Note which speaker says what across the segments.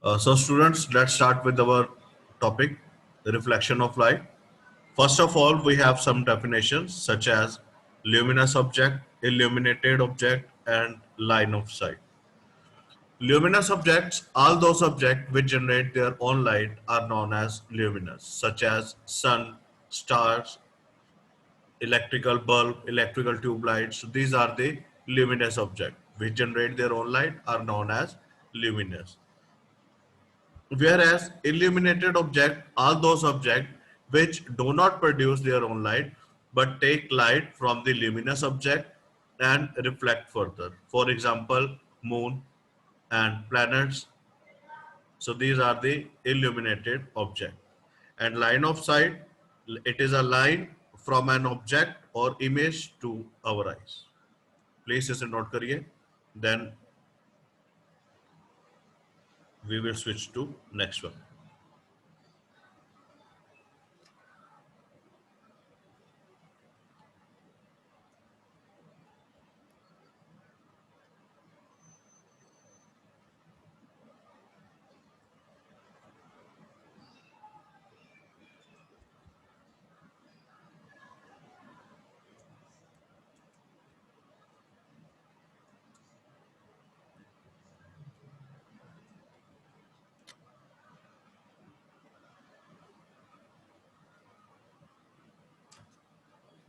Speaker 1: So students, let's start with our topic, the reflection of light. First of all, we have some definitions such as luminous object, illuminated object, and line of sight. Luminous objects, all those objects which generate their own light are known as luminous, such as sun, stars, electrical bulb, electrical tube lights. So these are the luminous objects which generate their own light are known as luminous. Whereas illuminated object are those objects which do not produce their own light but take light from the luminous object and reflect further. For example, moon and planets. So these are the illuminated object. And line of sight, it is a line from an object or image to our eyes. Please इसे note करिए. Then we will switch to next one.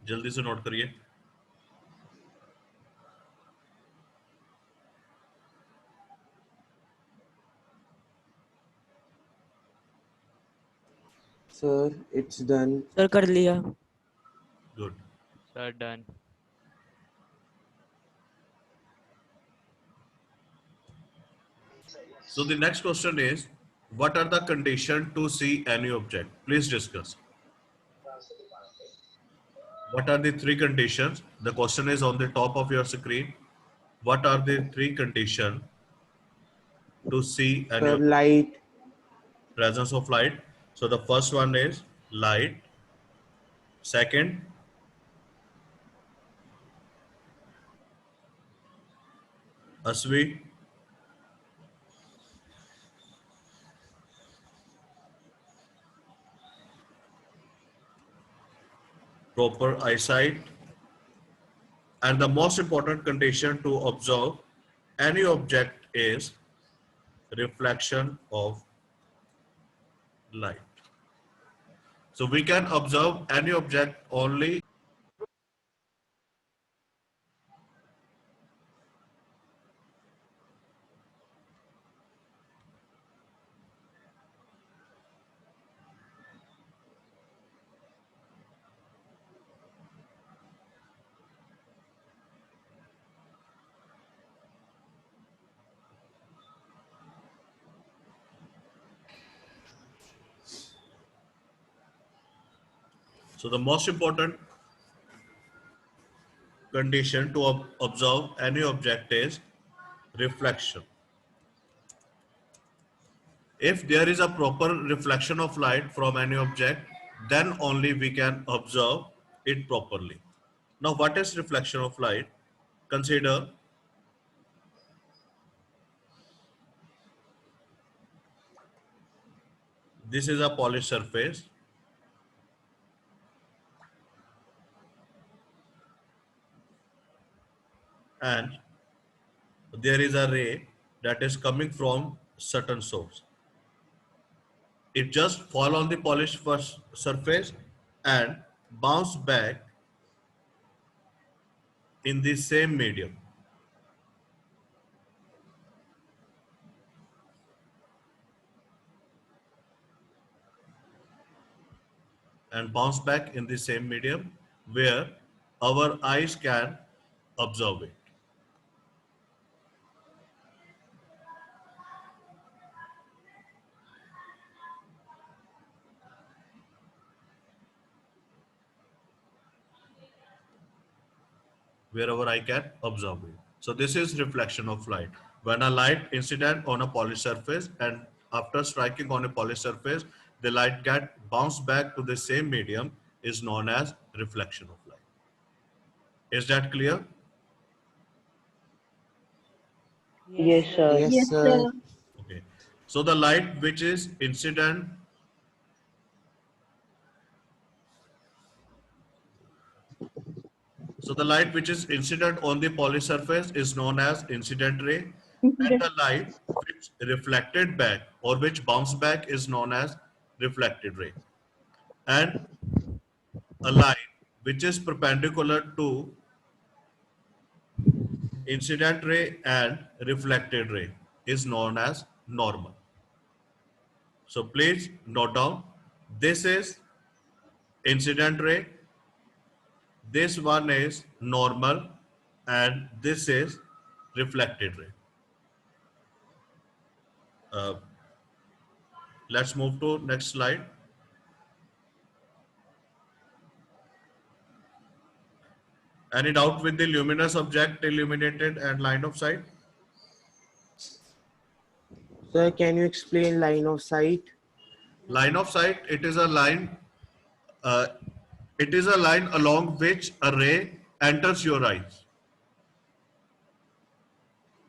Speaker 1: जल्दी से note करिए.
Speaker 2: Sir, it's done.
Speaker 3: Sir कर लिया.
Speaker 1: Good.
Speaker 4: Sir, done.
Speaker 1: So the next question is, what are the conditions to see any object? Please discuss. What are the three conditions? The question is on the top of your screen. What are the three conditions to see any
Speaker 2: Sir,
Speaker 1: object?
Speaker 2: light.
Speaker 1: Presence of light. So the first one is light. Second, Asvi. Proper eyesight. And the most important condition to observe any object is reflection of light. So we can observe any object only So the most important condition to observe any object is reflection. If there is a proper reflection of light from any object, then only we can observe it properly. Now, what is reflection of light? Consider this is a polished surface. And there is a ray that is coming from certain source. It just fall on the polished surface and bounce back in the same medium. And bounce back in the same medium where our eyes can observe it. Wherever I can observe it. So this is reflection of light. When a light incident on a polished surface and after striking on a polished surface, the light get bounced back to the same medium is known as reflection of light. Is that clear?
Speaker 5: Yes, sir.
Speaker 2: Yes, sir.
Speaker 1: Okay. So the light which is incident, so the light which is incident on the polished surface is known as incident ray, and the light which reflected back or which bounced back is known as reflected ray. And a line which is perpendicular to incident ray and reflected ray is known as normal. So please note down, this is incident ray, this one is normal, and this is reflected ray. Uh, let's move to next slide. Any doubt with the luminous object, illuminated and line of sight?
Speaker 2: Sir, can you explain line of sight?
Speaker 1: Line of sight, uh, it is a line along which a ray enters your eyes.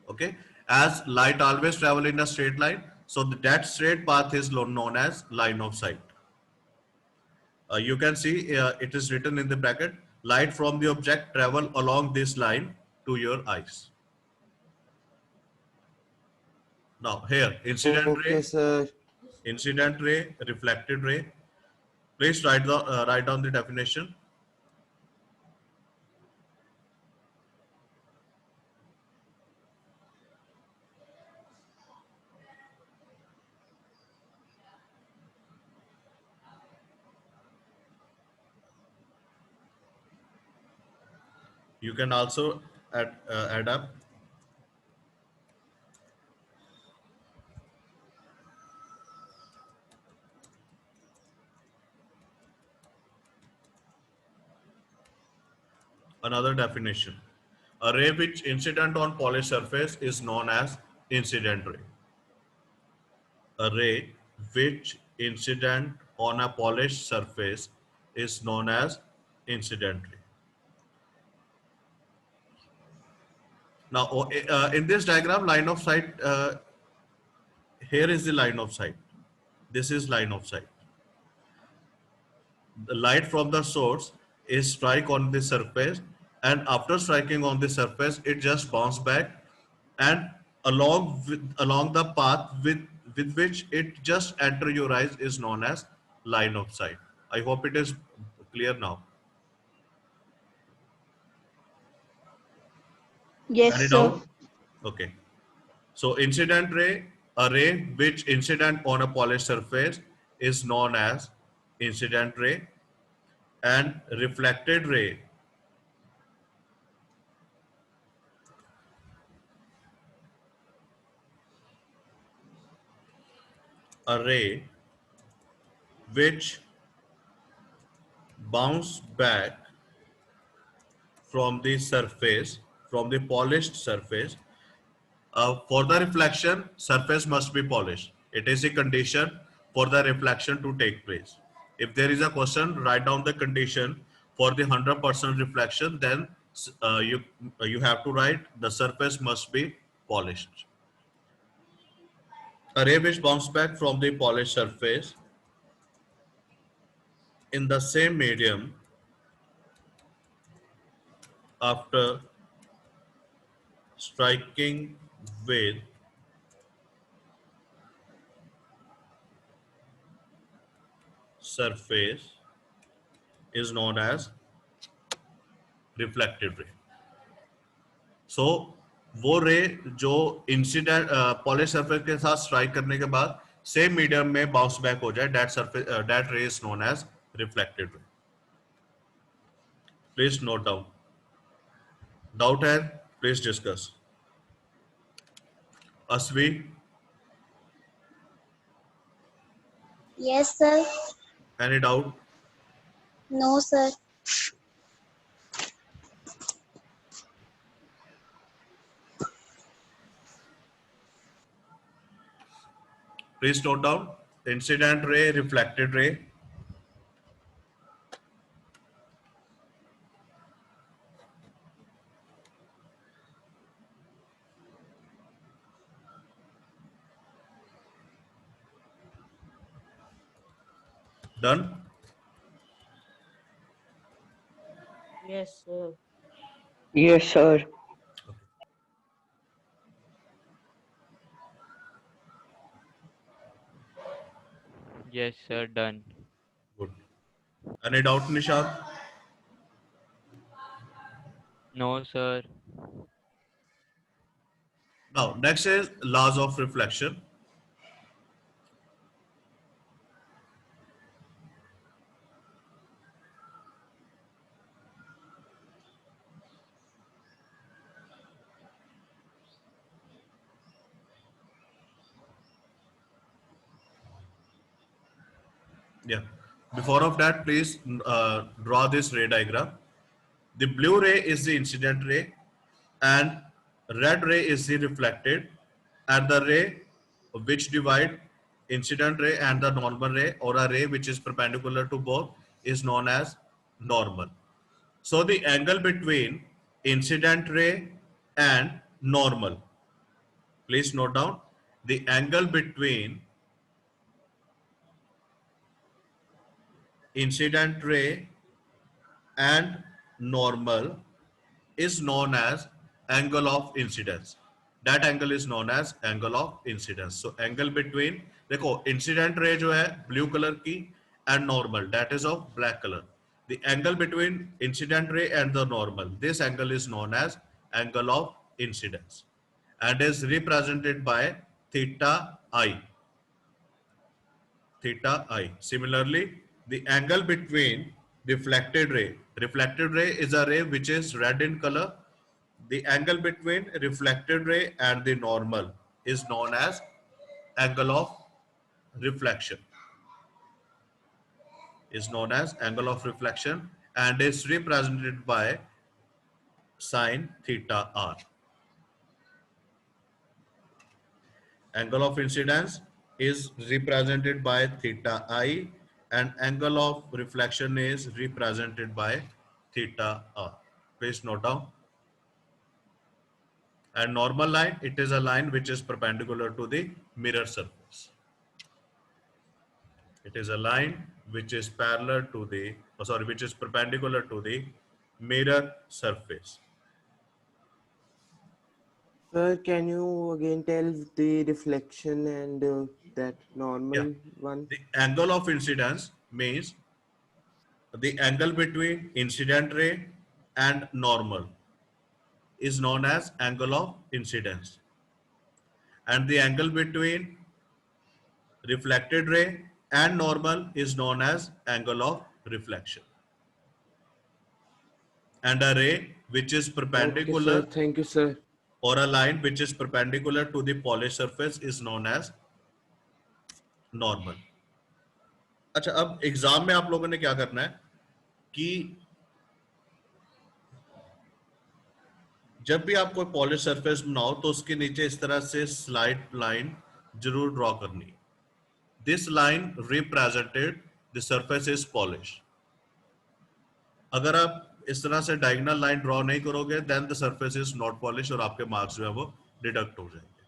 Speaker 1: Okay, as light always travel in a straight line, so that straight path is known as line of sight. You can see it is written in the bracket, light from the object travel along this line to your eyes. Now here,
Speaker 2: Okay, sir.
Speaker 1: incident ray, reflected ray. Please write down the definition. You can also add up. Another definition. A ray which incident on polished surface is known as incident ray. A ray which incident on a polished surface is known as incident ray. Now, in this diagram, line of sight, here is the line of sight. This is line of sight. The light from the source is strike on the surface, and after striking on the surface it just bounce back, and along the path with which it just enter your eyes is known as line of sight. I hope it is clear now.
Speaker 3: Yes,
Speaker 1: Any
Speaker 3: sir.
Speaker 1: doubt? Okay, so incident ray, a ray which incident on a polished surface is known as incident ray, and reflected ray, a ray which bounce back from the surface, from the polished surface. For the reflection, surface must be polished. It is a condition for the reflection to take place. If there is a question, write down the condition for the 100% reflection, then you have to write the surface must be polished. A ray which bounce back from the polished surface in the same medium after striking with surface is known as reflected ray. So वो रे जो incident polish surface के साथ strike करने के बाद same medium में bounce back हो जाए, that surface that ray is known as reflected ray. Please note down. Doubt है, प्लीज डिस्कस. असवी,
Speaker 3: Yes, sir.
Speaker 1: Any doubt?
Speaker 3: No, sir.
Speaker 1: Please note down incident ray, reflected ray. Done?
Speaker 2: Yes, sir.
Speaker 4: Yes, sir.
Speaker 5: Yes, sir. Done.
Speaker 1: Good. Any doubt, Nishant?
Speaker 5: No, sir.
Speaker 1: Now, next is laws of reflection. Yeah. Before of that, please draw this ray diagram. The blue ray is the incident ray, and red ray is the reflected, and the ray which divide incident ray and the normal ray, or a ray which is perpendicular to both, is known as normal. So the angle between incident ray and normal, please note down, the angle between incident ray and normal is known as angle of incidence. That angle is known as angle of incidence. So angle between, देखो incident ray जो है blue color की and normal, that is of black color. The angle between incident ray and the normal, this angle is known as angle of incidence and is represented by theta I. Theta I. Similarly, the angle between reflected ray is a ray which is red in color. The angle between reflected ray and the normal is known as angle of reflection. Is known as angle of reflection and is represented by sine theta r. Angle of incidence is represented by theta I and angle of reflection is represented by theta r. Please note down. And normal line, it is a line which is perpendicular to the mirror surface. It is a line which is parallel to the, which is perpendicular to the mirror surface.
Speaker 2: Sir, can you again tell the reflection and that
Speaker 1: Yeah.
Speaker 2: normal one?
Speaker 1: The angle of incidence means the angle between incident ray and normal is known as angle of incidence. And the angle between reflected ray and normal is known as angle of reflection. And a ray which is
Speaker 2: Okay, sir.
Speaker 1: perpendicular
Speaker 2: Thank you, sir.
Speaker 1: or a line which is perpendicular to the polished surface is known as normal. अच्छा, अब exam में आप लोगों ने क्या करना है कि जब भी आप कोई पॉलिश सरफेस बनाओ तो उसके नीचे इस तरह से स्लाइड लाइन जरूर ड्रॉ करनी है. This line represented the surface is polish. अगर आप इस तरह से डायगोनल लाइन ड्रॉ नहीं करोगे then the surface is not polish और आपके मार्क्स जो है वो डिडक्ट हो जाएंगे.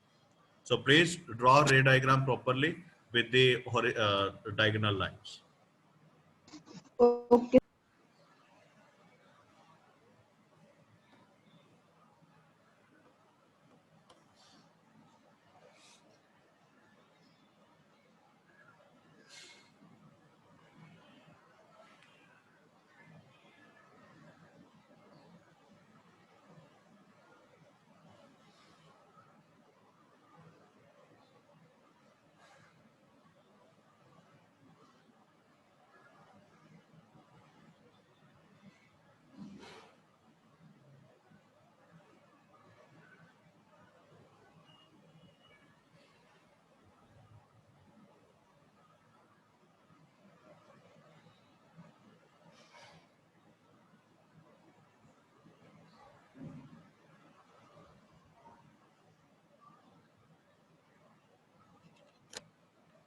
Speaker 1: So please draw ray diagram properly with the diagonal lines.
Speaker 3: Okay.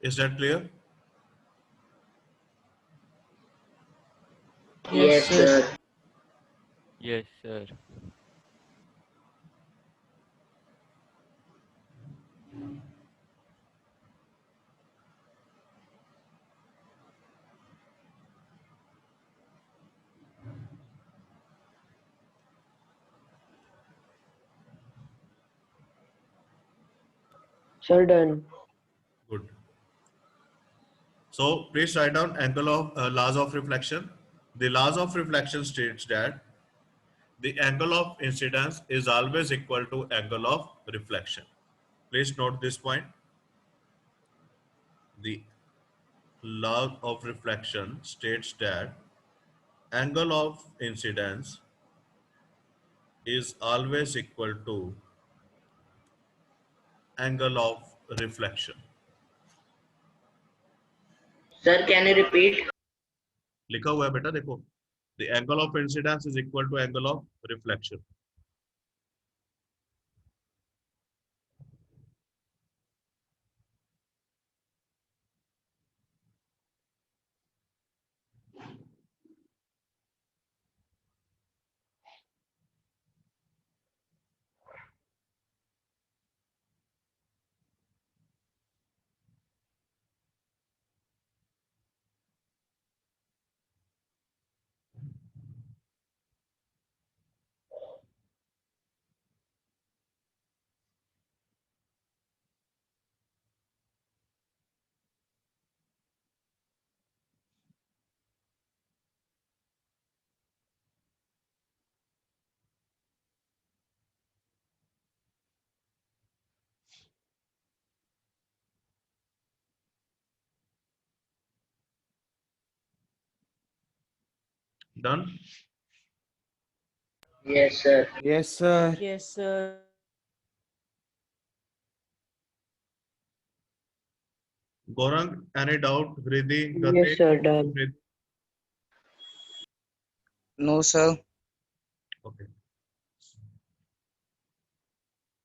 Speaker 1: Is that clear?
Speaker 2: Yes,
Speaker 4: Yes,
Speaker 2: sir.
Speaker 4: sir.
Speaker 5: Yes, sir.
Speaker 4: Sir, done.
Speaker 1: Good. So please write down angle of laws of reflection. The laws of reflection states that the angle of incidence is always equal to angle of reflection. Please note this point. The law of reflection states that angle of incidence is always equal to angle of reflection.
Speaker 6: Sir, can you repeat?
Speaker 1: लिखा हुआ है बेटा देखो. The angle of incidence is equal to angle of reflection. Done?
Speaker 6: Yes, sir.
Speaker 2: Yes, sir.
Speaker 7: Yes, sir.
Speaker 1: Gaurang, any doubt? Hrithi,
Speaker 4: Yes, sir, done.
Speaker 8: No, sir.
Speaker 1: Okay.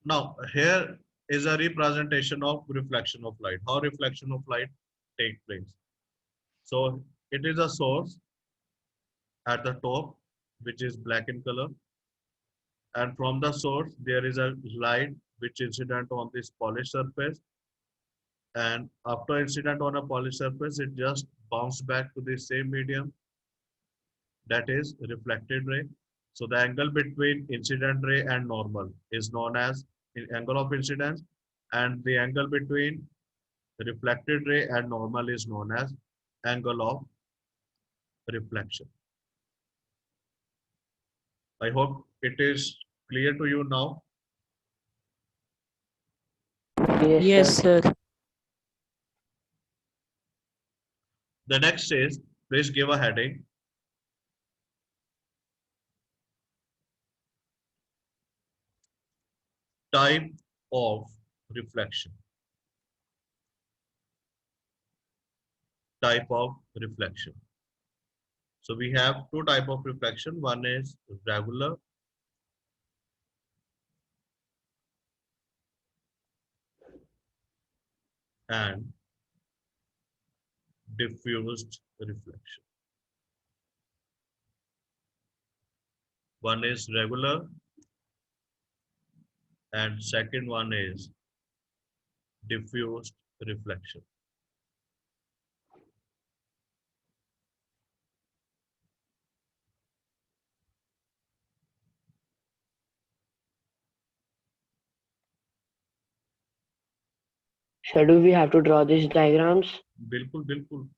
Speaker 1: Now, here is a representation of reflection of light. How reflection of light take place. So, it is a source at the top, which is black in color. And from the source, there is a light which incident on this polished surface. And after incident on a polished surface, it just bounce back to the same medium, that is reflected ray. So the angle between incident ray and normal is known as angle of incidence, and the angle between reflected ray and normal is known as angle of reflection. I hope it is clear to you now.
Speaker 4: Yes,
Speaker 7: Yes,
Speaker 4: sir.
Speaker 7: sir.
Speaker 1: The next is, please give a heading. Type of reflection. Type of reflection. So we have two type of reflection. One is regular and diffused reflection. One is regular and second one is diffused reflection.
Speaker 4: Sir, do we have to draw these diagrams?
Speaker 1: बिल्कुल बिल्कुल.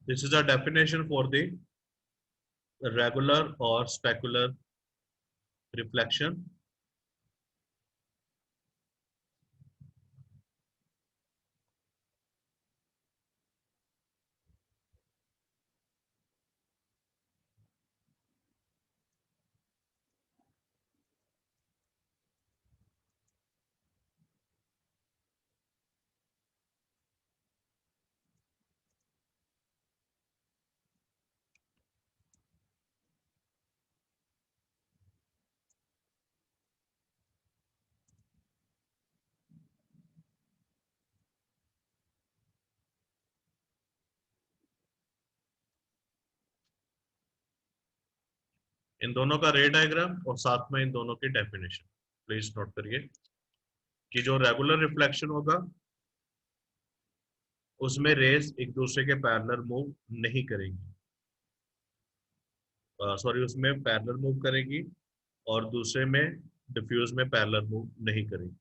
Speaker 1: This is a definition for the regular or specular reflection. इन दोनों का रे diagram और साथ में इन दोनों की डेफिनेशन प्लीज नोट करिए कि जो रेगुलर रिफ्लेक्शन होगा उसमें रेज एक दूसरे के पैरेलल मूव नहीं करेंगी, सॉरी उसमें पैरेलल मूव करेगी और दूसरे में डिफ्यूज में पैरेलल मूव नहीं करेगी।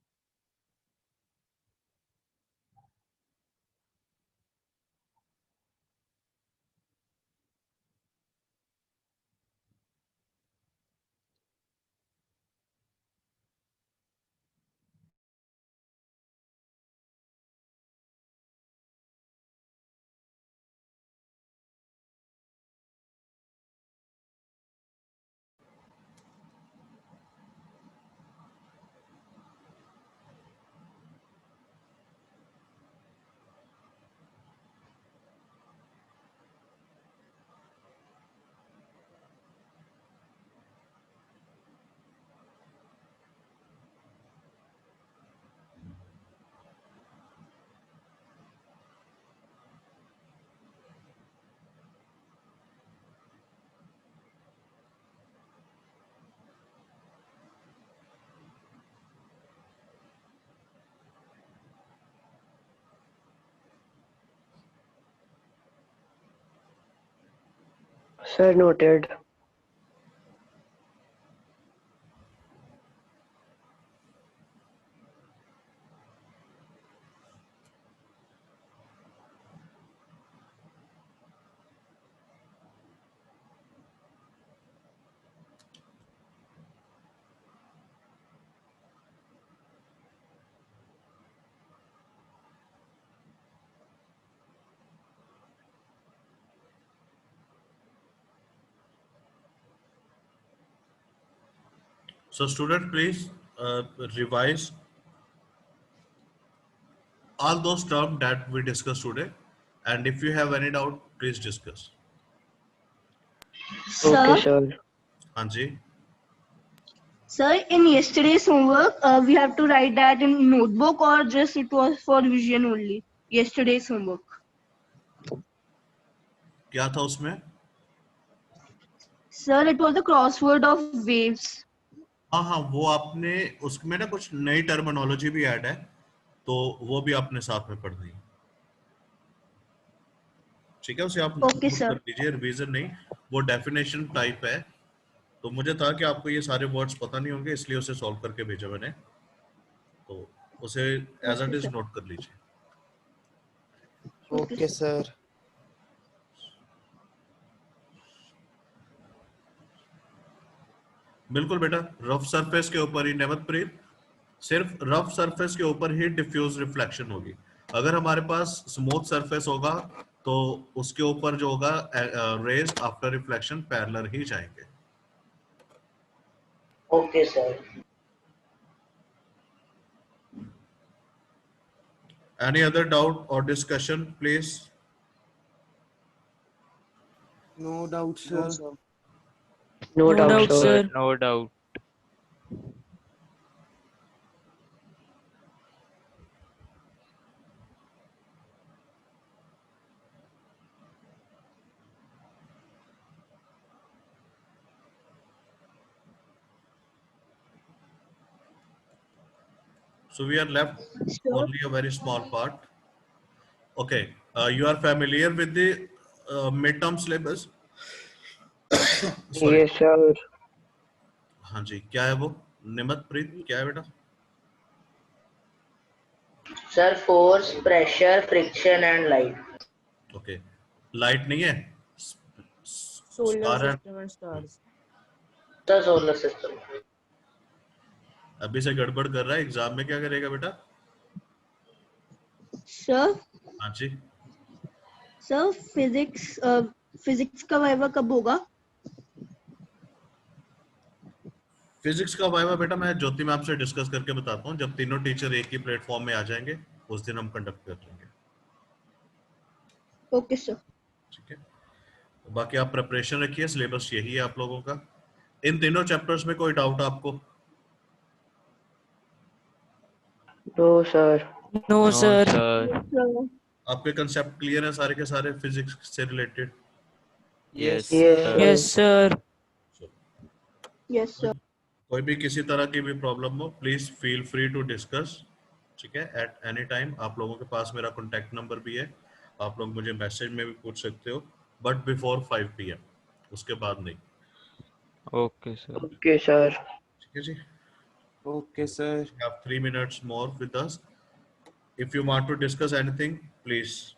Speaker 4: Sir, noted.
Speaker 1: So student, please revise all those terms that we discussed today, and if you have any doubt, please discuss.
Speaker 4: Okay,
Speaker 3: Sir,
Speaker 4: sir.
Speaker 1: हाँ जी,
Speaker 3: sir, in yesterday's homework, we have to write that in notebook or just it was for revision only. Yesterday's homework.
Speaker 1: क्या था उसमें?
Speaker 3: Sir, it was the crossword of waves.
Speaker 1: हाँ हाँ, वो आपने उसमें ना कुछ नई टर्मिनोलॉजी भी ऐड है, तो वो भी आपने साथ में पढ़ दी। ठीक है, उसे आप
Speaker 3: Okay,
Speaker 1: नोट
Speaker 3: sir.
Speaker 1: कर लीजिए, रिवीजन नहीं, वो डेफिनेशन टाइप है। तो मुझे था कि आपको ये सारे वर्ड्स पता नहीं होंगे, इसलिए उसे सॉल्व करके भेजा मैंने, तो उसे as it is
Speaker 3: sir.
Speaker 1: Note कर लीजिए।
Speaker 2: Okay, sir.
Speaker 1: बिल्कुल बेटा, रफ सरफेस के ऊपर ही नेमतप्रीत, सिर्फ रफ सरफेस के ऊपर ही डिफ्यूज रिफ्लेक्शन होगी। अगर हमारे पास स्मूथ सरफेस होगा तो उसके ऊपर जो होगा रेज आफ्टर रिफ्लेक्शन पैरेलल ही जाएंगे।
Speaker 6: Okay, sir.
Speaker 1: Any other doubt or discussion, please?
Speaker 2: No doubt, sir.
Speaker 4: No doubt, sir.
Speaker 5: No doubt.
Speaker 1: So we are left
Speaker 3: Sure.
Speaker 1: only a very small part. Okay, you are familiar with the midterm syllabus? Sorry.
Speaker 4: Yes, sir.
Speaker 1: हाँ जी, क्या है वो? निमतप्रीत क्या है बेटा?
Speaker 6: Sir, force, pressure, friction, and light.
Speaker 1: Okay, light नहीं है?
Speaker 2: Solar
Speaker 1: Star and-
Speaker 2: system and stars.
Speaker 6: The solar system.
Speaker 1: अभी से गड़बड़ कर रहा है, एग्जाम में क्या करेगा बेटा?
Speaker 3: Sir,
Speaker 1: हाँ जी,
Speaker 3: sir, physics का वाइवा कब होगा?
Speaker 1: फिजिक्स का वाइवा बेटा मैं ज्योति मैम से डिस्कस करके बताता हूँ, जब तीनों टीचर एक ही प्लेटफॉर्म में आ जाएंगे उस दिन हम कंडक्ट कर लेंगे।
Speaker 3: Okay, sir.
Speaker 1: ठीक है, बाकी आप प्रिपरेशन रखिए, सिलेबस यही है आप लोगों का। इन तीनों चैप्टर्स में कोई डाउट आपको?
Speaker 4: No, sir.
Speaker 7: No,
Speaker 5: No,
Speaker 7: sir.
Speaker 5: sir.
Speaker 3: Sir.
Speaker 1: आपके कंसेप्ट क्लियर है सारे के सारे फिजिक्स से related?
Speaker 5: Yes,
Speaker 4: Yes,
Speaker 5: sir.
Speaker 7: Yes, sir.
Speaker 3: Yes, sir.
Speaker 1: कोई भी किसी तरह की भी प्रॉब्लम हो, please feel free to discuss, ठीक है, एट एनी टाइम। आप लोगों के पास मेरा कॉन्टैक्ट नंबर भी है, आप लोग मुझे मैसेज में भी पूछ सकते हो, बट बिफोर 5 PM, उसके बाद नहीं।
Speaker 5: Okay, sir.
Speaker 4: Okay, sir.
Speaker 1: ठीक है जी।
Speaker 2: Okay, sir.
Speaker 1: We have 3 minutes more with us. If you want to discuss anything, please